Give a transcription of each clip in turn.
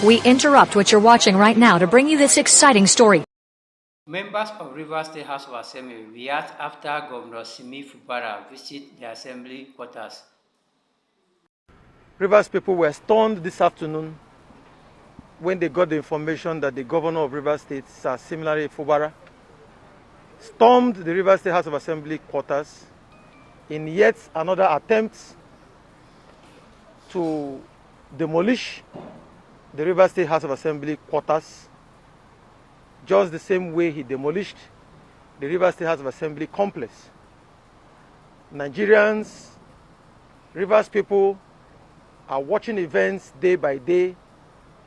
We interrupt what you're watching right now to bring you this exciting story. Members of Rivers State House of Assembly react after Governor Simi Fubara visit the Assembly quarters. Rivers people were stunned this afternoon when they got the information that the governor of Rivers State, Sir similarly Fubara, stormed the Rivers State House of Assembly quarters in yet another attempt to demolish the Rivers State House of Assembly quarters, just the same way he demolished the Rivers State House of Assembly complex. Nigerians, Rivers people are watching events day by day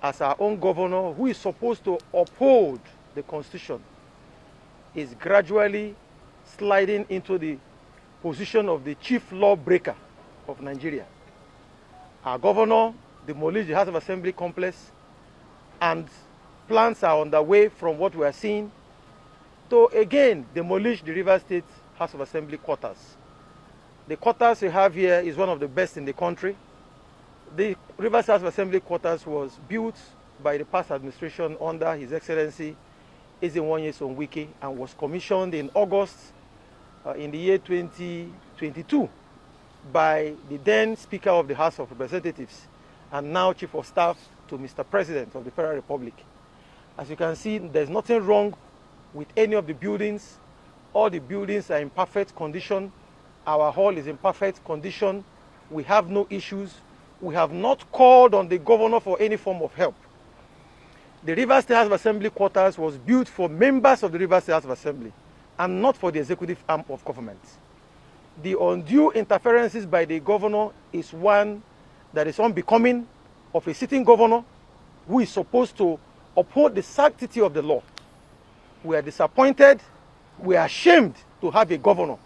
as our own governor, who is supposed to uphold the Constitution, is gradually sliding into the position of the chief lawbreaker of Nigeria. Our governor demolished the House of Assembly complex, and plans are underway from what we are seeing to again demolish the Rivers State House of Assembly quarters. The quarters we have here is one of the best in the country. The Rivers House of Assembly quarters was built by the past administration under His Excellency Ezenwonye Sonwike and was commissioned in August in the year 2022 by the then Speaker of the House of Representatives and now Chief of Staff to Mr. President of the Federal Republic. As you can see, there's nothing wrong with any of the buildings. All the buildings are in perfect condition. Our hall is in perfect condition. We have no issues. We have not called on the governor for any form of help. The Rivers State House of Assembly quarters was built for members of the Rivers State House of Assembly and not for the executive arm of government. The undue interferences by the governor is one that is unbecoming of a sitting governor who is supposed to uphold the sanctity of the law. We are disappointed. We are ashamed to have a governor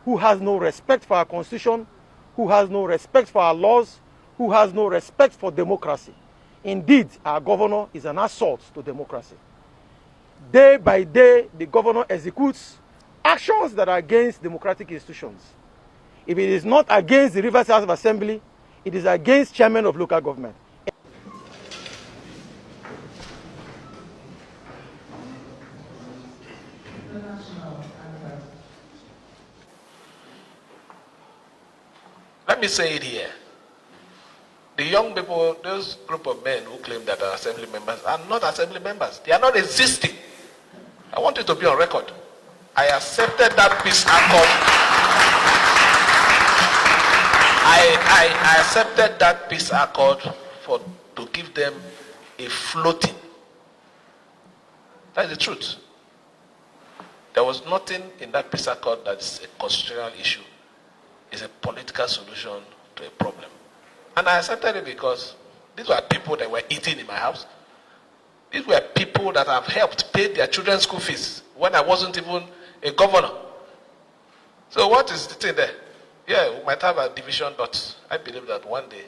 who has no respect for our Constitution, who has no respect for our laws, who has no respect for democracy. Indeed, our governor is an assault to democracy. Day by day, the governor executes actions that are against democratic institutions. If it is not against the Rivers House of Assembly, it is against chairmen of local government. Let me say it here. The young people, those group of men who claim that are assembly members are not assembly members. They are not existing. I want it to be on record. I accepted that peace accord. I accepted that peace accord to give them a floating. That's the truth. There was nothing in that peace accord that's a constitutional issue. It's a political solution to a problem. And I accepted it because these were people that were eating in my house. These were people that have helped pay their children's school fees when I wasn't even a governor. So what is the thing there? Yeah, we might have a division, but I believe that one day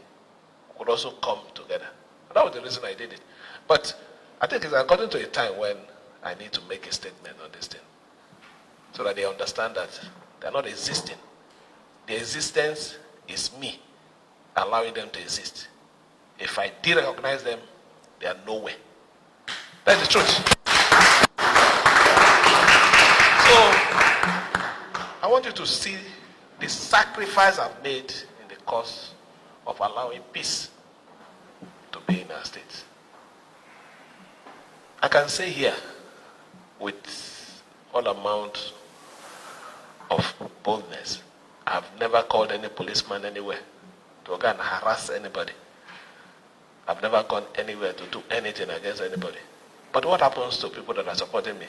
we could also come together. And that was the reason I did it. But I think it's according to a time when I need to make a statement on this thing, so that they understand that they're not existing. The existence is me allowing them to exist. If I de-recognize them, they are nowhere. That's the truth. So, I want you to see the sacrifice I've made in the cause of allowing peace to be in our state. I can say here, with all amount of boldness, I've never called any policeman anywhere to go and harass anybody. I've never gone anywhere to do anything against anybody. But what happens to people that are supporting me?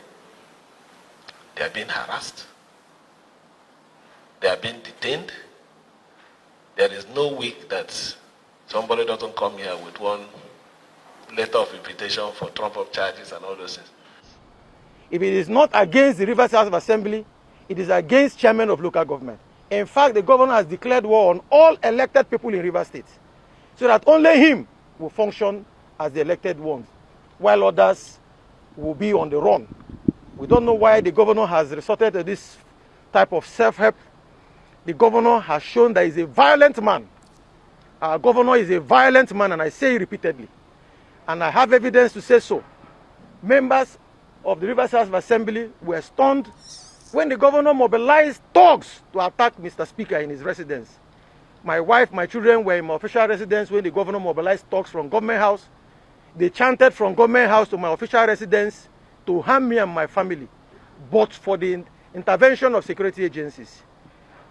They are being harassed. They are being detained. There is no week that somebody doesn't come here with one letter of invitation for trump-up charges and all those things. If it is not against the Rivers House of Assembly, it is against chairmen of local government. In fact, the governor has declared war on all elected people in Rivers State, so that only him will function as the elected ones, while others will be on the run. We don't know why the governor has resorted to this type of self-help. The governor has shown that he's a violent man. Our governor is a violent man, and I say it repeatedly. and I have evidence to say so. Members of the Rivers House of Assembly were stunned when the governor mobilized thugs to attack Mr. Speaker in his residence. My wife, my children were in my official residence when the governor mobilized thugs from government house. They chanted from government house to my official residence to harm me and my family, but for the intervention of security agencies.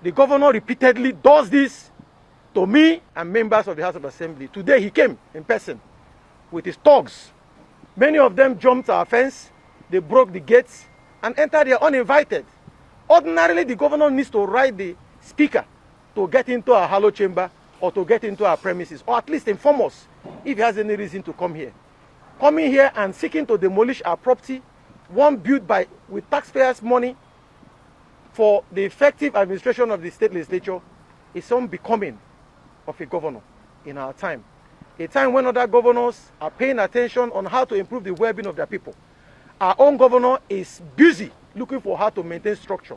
The governor repeatedly does this to me and members of the House of Assembly. Today he came in person with his thugs. Many of them jumped our fence, they broke the gates and entered there uninvited. Ordinarily, the governor needs to write the speaker to get into our hallowed chamber or to get into our premises, or at least inform us if he has any reason to come here. Coming here and seeking to demolish our property, one built with taxpayers' money for the effective administration of the state legislature, is unbecoming of a governor in our time. A time when other governors are paying attention on how to improve the well-being of their people. Our own governor is busy looking for how to maintain structure,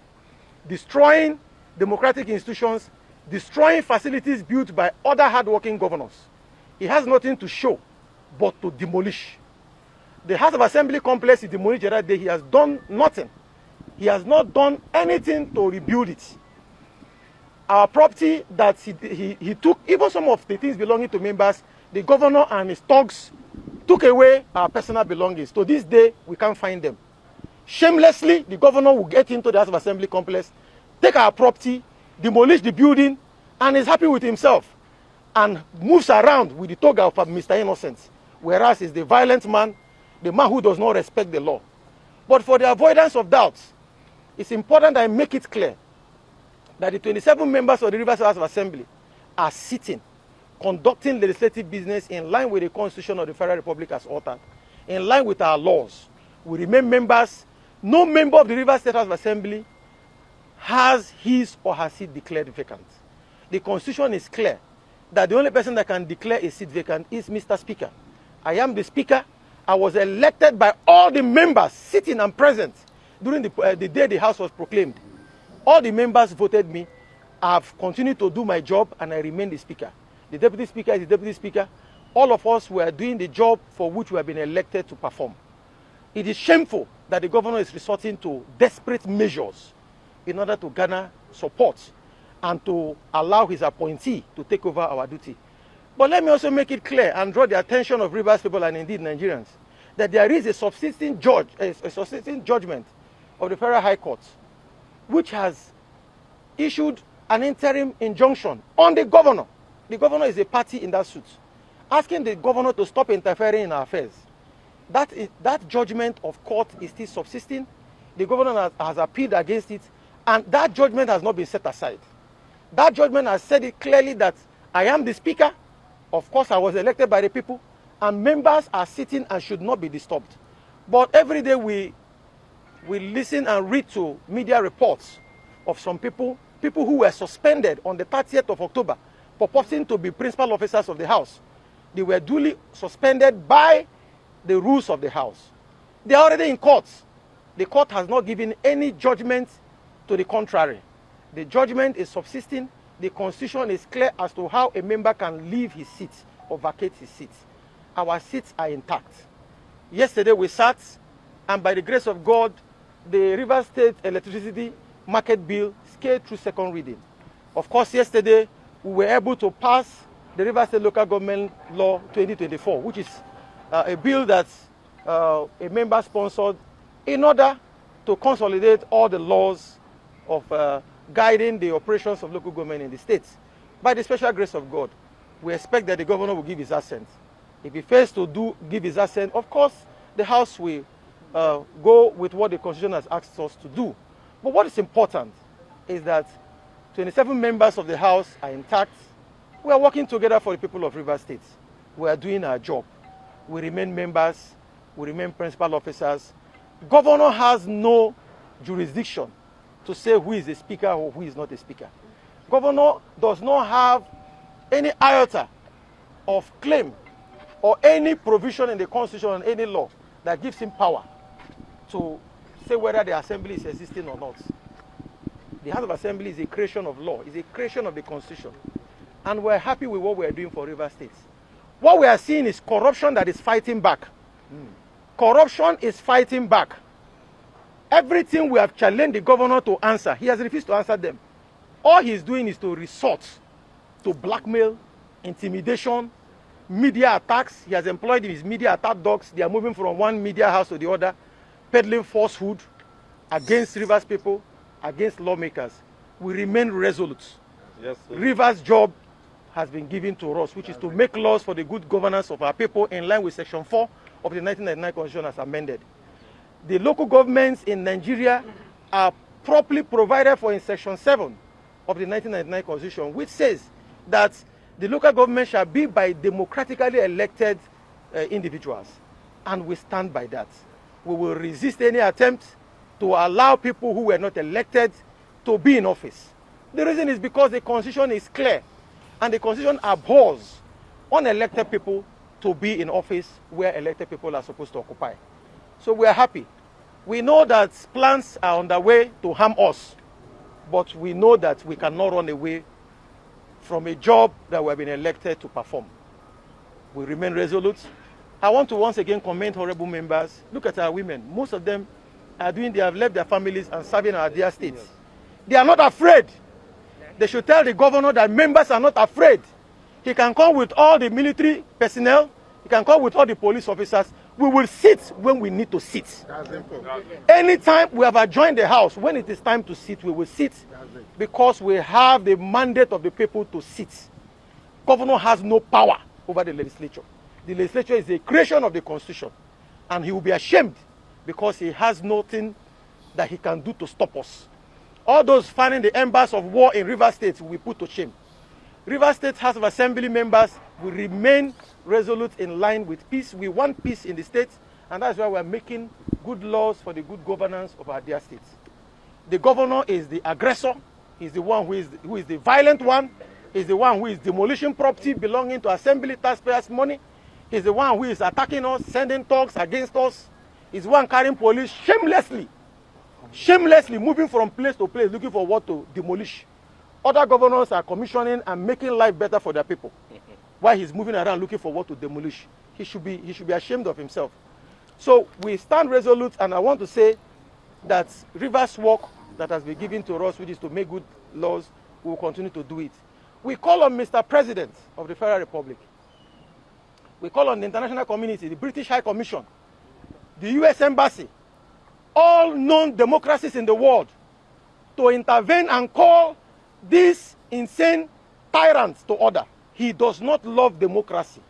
destroying democratic institutions, destroying facilities built by other hard-working governors. He has nothing to show but to demolish. The House of Assembly complex he demolished the other day. He has done nothing. He has not done anything to rebuild it. Our property that he took, even some of the things belonging to members, the governor and his thugs took away our personal belongings. To this day, we can't find them. Shamelessly, the governor will get into the House of Assembly complex, take our property, demolish the building, and is happy with himself, and moves around with the toga of Mr. Innocent, whereas he's the violent man, the man who does not respect the law. But for the avoidance of doubts, it's important that I make it clear that the 27 members of the Rivers House of Assembly are sitting, conducting legislative business in line with the Constitution of the Federal Republic as altered, in line with our laws. We remain members. No member of the Rivers State House of Assembly has his or her seat declared vacant. The Constitution is clear that the only person that can declare a seat vacant is Mr. Speaker. I am the Speaker. I was elected by all the members sitting and present during the day the House was proclaimed. All the members voted me. I've continued to do my job and I remain the Speaker. The Deputy Speaker is the Deputy Speaker. All of us were doing the job for which we have been elected to perform. It is shameful that the governor is resorting to desperate measures in order to garner support and to allow his appointee to take over our duty. But let me also make it clear and draw the attention of Rivers people and indeed Nigerians that there is a subsisting judgment of the Federal High Court which has issued an interim injunction on the governor. The governor is a party in that suit, asking the governor to stop interfering in our affairs. That judgment of court is still subsisting. The governor has appealed against it, and that judgment has not been set aside. That judgment has said it clearly that I am the Speaker. Of course, I was elected by the people, and members are sitting and should not be disturbed. But every day we listen and read to media reports of some people who were suspended on the 30th of October, purporting to be principal officers of the House. They were duly suspended by the rules of the House. They are already in court. The court has not given any judgment to the contrary. The judgment is subsisting. The Constitution is clear as to how a member can leave his seat or vacate his seat. Our seats are intact. Yesterday we sat, and by the grace of God, the Rivers State Electricity Market Bill scaled through second reading. Of course, yesterday we were able to pass the Rivers State Local Government Law 2024, which is a bill that a member sponsored in order to consolidate all the laws of guiding the operations of local government in the states. By the special grace of God, we expect that the governor will give his assent. If he fails to give his assent, of course, the House will go with what the Constitution has asked us to do. But what is important is that 27 members of the House are intact. We are working together for the people of Rivers State. We are doing our job. We remain members. We remain principal officers. Governor has no jurisdiction to say who is a speaker or who is not a speaker. Governor does not have any iota of claim or any provision in the Constitution or any law that gives him power to say whether the assembly is existing or not. The House of Assembly is a creation of law, is a creation of the Constitution. And we're happy with what we're doing for Rivers State. What we are seeing is corruption that is fighting back. Corruption is fighting back. Everything we have challenged the governor to answer, he has refused to answer them. All he's doing is to resort to blackmail, intimidation, media attacks. He has employed his media attack dogs. They are moving from one media house to the other, peddling falsehood against Rivers people, against lawmakers. We remain resolute. Yes, sir. Rivers' job has been given to us, which is to make laws for the good governance of our people in line with Section 4 of the 1999 Constitution as amended. The local governments in Nigeria are properly provided for in Section 7 of the 1999 Constitution, which says that the local government shall be by democratically elected individuals. And we stand by that. We will resist any attempt to allow people who were not elected to be in office. The reason is because the Constitution is clear, and the Constitution abhors unelected people to be in office where elected people are supposed to occupy. So we are happy. We know that plans are underway to harm us, but we know that we cannot run away from a job that we have been elected to perform. We remain resolute. I want to once again commend honorable members. Look at our women. Most of them they have left their families and serving our dear states. They are not afraid. They should tell the governor that members are not afraid. He can come with all the military personnel. He can come with all the police officers. We will sit when we need to sit. Anytime we have adjourned the house, when it is time to sit, we will sit because we have the mandate of the people to sit. Governor has no power over the legislature. The legislature is a creation of the Constitution, and he will be ashamed because he has nothing that he can do to stop us. All those fanning the embers of war in Rivers State will be put to shame. Rivers State House of Assembly members will remain resolute in line with peace. We want peace in the state, and that's why we're making good laws for the good governance of our dear states. The governor is the aggressor. He's the one who is the violent one. He's the one who is demolishing property belonging to assembly taxpayers' money. He's the one who is attacking us, sending thugs against us. He's the one carrying police shamelessly moving from place to place looking for what to demolish. Other governors are commissioning and making life better for their people while he's moving around looking for what to demolish. He should be ashamed of himself. So we stand resolute, and I want to say that Rivers' work that has been given to us, which is to make good laws, we will continue to do it. We call on Mr. President of the Federal Republic. We call on the international community, the British High Commission, the US Embassy, all known democracies in the world to intervene and call these insane tyrants to order. He does not love democracy.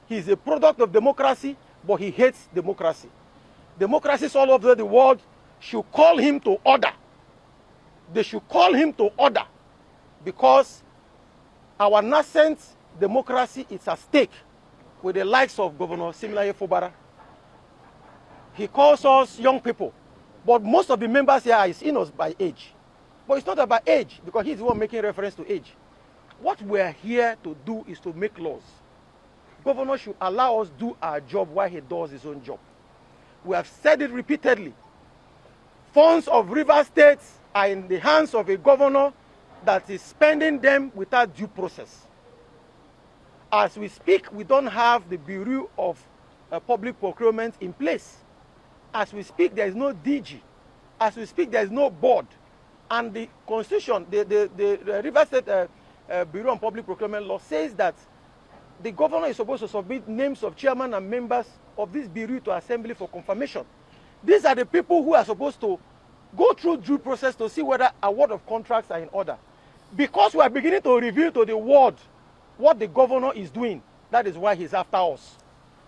He is a product of democracy, but he hates democracy. Democracies all over the world should call him to order. They should call him to order because our nascent democracy is at stake with the likes of Governor Fubara. He calls us young people, but most of the members here are in us by age. But it's not about age, because he's the one making reference to age. What we're here to do is to make laws. Governor should allow us do our job while he does his own job. We have said it repeatedly. Funds of Rivers State are in the hands of a governor that is spending them without due process. As we speak, we don't have the Bureau of Public Procurement in place. As we speak, there is no DG. As we speak, there is no board. And the Constitution, the Rivers State Bureau of Public Procurement law says that the governor is supposed to submit names of chairman and members of this bureau to assembly for confirmation. These are the people who are supposed to go through due process to see whether award of contracts are in order. Because we are beginning to reveal to the world what the governor is doing, that is why he's after us.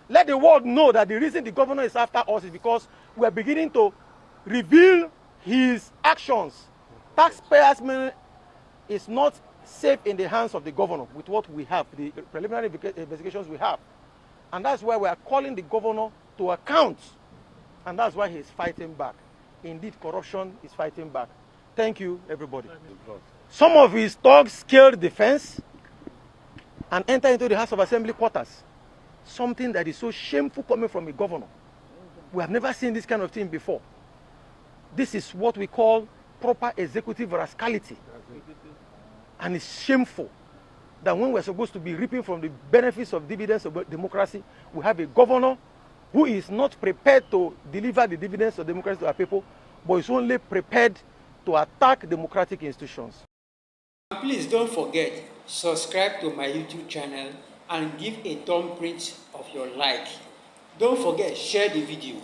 Let the world know that the reason the governor is after us is because we are beginning to reveal his actions. Taxpayers' money is not safe in the hands of the governor with what we have, the preliminary investigations we have. And that's why we are calling the governor to account. And that's why he's fighting back. Indeed, corruption is fighting back. Thank you, everybody. Some of his thugs scaled the fence and entered into the House of Assembly quarters. Something that is so shameful coming from a governor. We have never seen this kind of thing before. This is what we call proper executive rascality. And it's shameful. that when we're supposed to be reaping from the benefits of dividends of democracy, we have a governor who is not prepared to deliver the dividends of democracy to our people, but is only prepared to attack democratic institutions. Please don't forget, subscribe to my YouTube channel and give a thumbprint of your like. Don't forget, share the video.